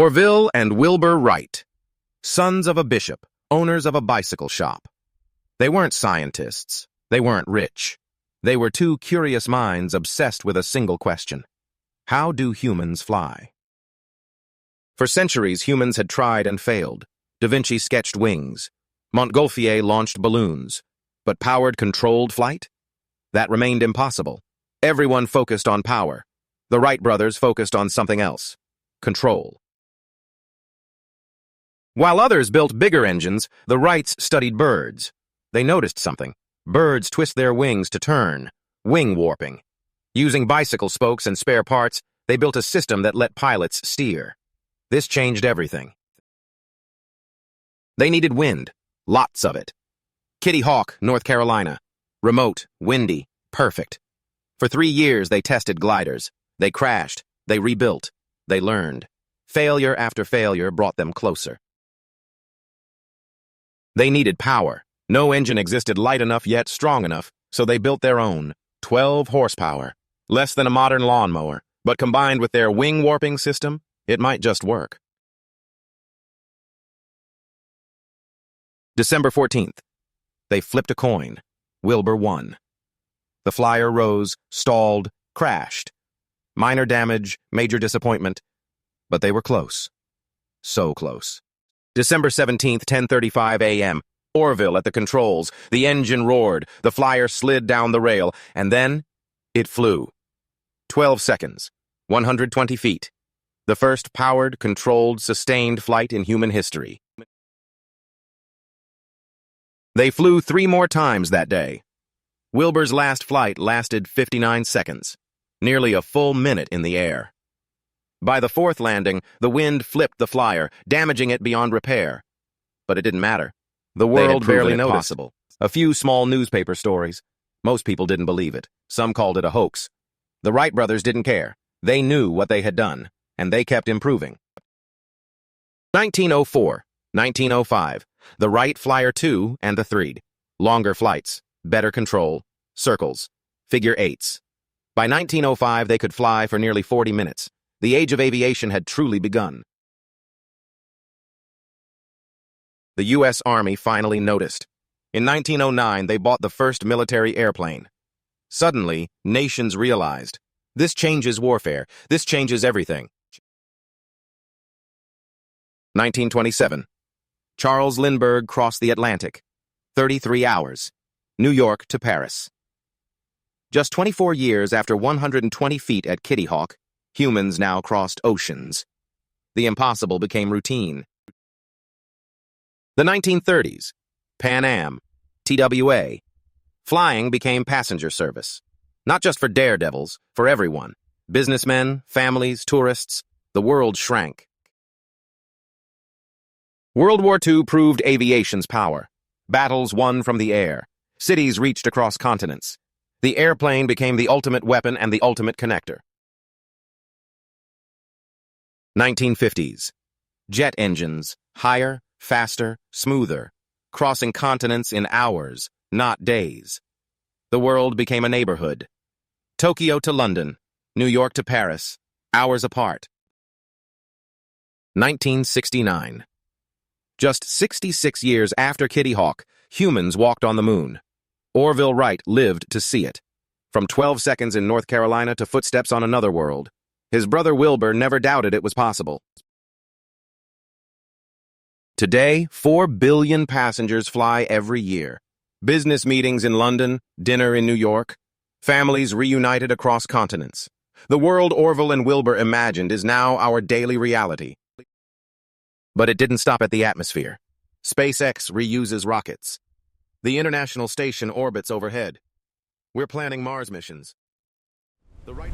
Orville and Wilbur Wright, sons of a bishop, owners of a bicycle shop. They weren't scientists. They weren't rich. They were two curious minds obsessed with a single question. How do humans fly? For centuries, humans had tried and failed. Da Vinci sketched wings. Montgolfier launched balloons. But powered, controlled flight? That remained impossible. Everyone focused on power. The Wright brothers focused on something else: control. While others built bigger engines, the Wrights studied birds. They noticed something. Birds twist their wings to turn, wing warping. Using bicycle spokes and spare parts, they built a system that let pilots steer. This changed everything. They needed wind, lots of it. Kitty Hawk, North Carolina. Remote, windy, perfect. For 3 years they tested gliders. They crashed, they rebuilt, they learned. Failure after failure brought them closer. They needed power. No engine existed light enough yet strong enough, so they built their own. 12 horsepower. Less than a modern lawnmower, but combined with their wing warping system, it might just work. December 14th. They flipped a coin. Wilbur won. The flyer rose, stalled, crashed. Minor damage, major disappointment, but they were close. So close. December 17th, 10:35 a.m. Orville at the controls. The engine roared. The flyer slid down the rail, and then it flew. 12 seconds. 120 feet. The first powered, controlled, sustained flight in human history. They flew 3 more times that day. Wilbur's last flight lasted 59 seconds. Nearly a full minute in the air. By the 4th landing, the wind flipped the flyer, damaging it beyond repair. But it didn't matter. The world barely noticed. A few small newspaper stories. Most people didn't believe it. Some called it a hoax. The Wright brothers didn't care. They knew what they had done, and they kept improving. 1904, 1905, the Wright Flyer 2 and the 3. Longer flights, better control, circles, figure 8s. By 1905, they could fly for nearly 40 minutes. The age of aviation had truly begun. The U.S. Army finally noticed. In 1909, they bought the first military airplane. Suddenly, nations realized, this changes warfare. This changes everything. 1927. Charles Lindbergh crossed the Atlantic. 33 hours. New York to Paris. Just 24 years after 120 feet at Kitty Hawk, humans now crossed oceans. The impossible became routine. The 1930s. Pan Am. TWA. Flying became passenger service. Not just for daredevils, for everyone. Businessmen, families, tourists. The world shrank. World War II proved aviation's power. Battles won from the air. Cities reached across continents. The airplane became the ultimate weapon and the ultimate connector. 1950s. Jet engines, higher, faster, smoother, crossing continents in hours, not days. The world became a neighborhood. Tokyo to London, New York to Paris, hours apart. 1969. Just 66 years after Kitty Hawk, humans walked on the moon. Orville Wright lived to see it. From 12 seconds in North Carolina to footsteps on another world. His brother Wilbur never doubted it was possible. Today, 4 billion passengers fly every year. Business meetings in London, dinner in New York. Families reunited across continents. The world Orville and Wilbur imagined is now our daily reality. But it didn't stop at the atmosphere. SpaceX reuses rockets. The International Station orbits overhead. We're planning Mars missions. The Wright